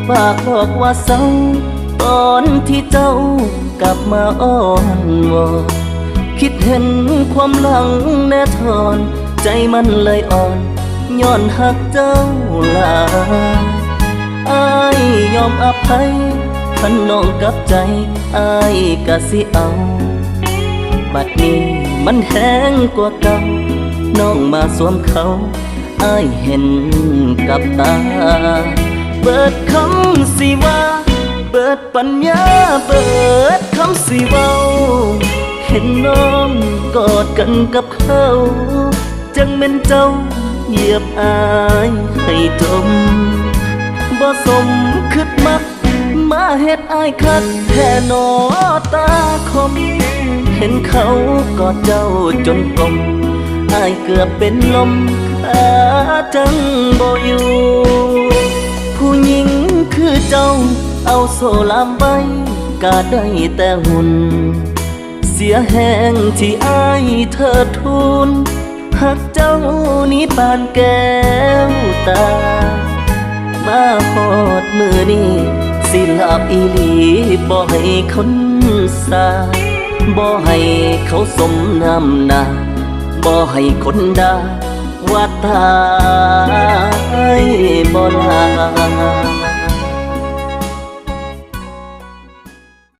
ปากบอกว่าเศร้าตอนที่เจ้ากลับมาอ้อนวอนคิดเห็นความหลังแน่ทอนใจมันเลยอ่อนย้อนหักเจ้าหลายอ้ายยอมอภัยคันน้องกับใจอ้ายก็สิเอาบัดนี้มันแห้งกว่าเก่าน้องมาสวมเขาอ้ายเห็นกับตาเปิดคำสิว่าเปิดปัญญาเปิดคำสิเว้าเห็นน้องกอดกันกับเขาจังแม่นเจ้าเหยียบอายให้จมบ่สมคิดมักมาเฮ็ดอายคักแท่นอตาคมเห็นเขากอดเจ้าจนกลมอายเกือบเป็นลมขาจังบ่อยู่ผู้หญิงคือเจ้าเอาโซลามไว้ก็ได้แต่หุ่นเสียแห้งที่อายเธอทูลหักเจ้านี้ปานแก้วตามาหอดมือนี้สิลาบอีหลีบ่ให้คนสาบ่ให้เขาสมน้ำหน้าบ่ให้คนด่าว่าตายบ่ลา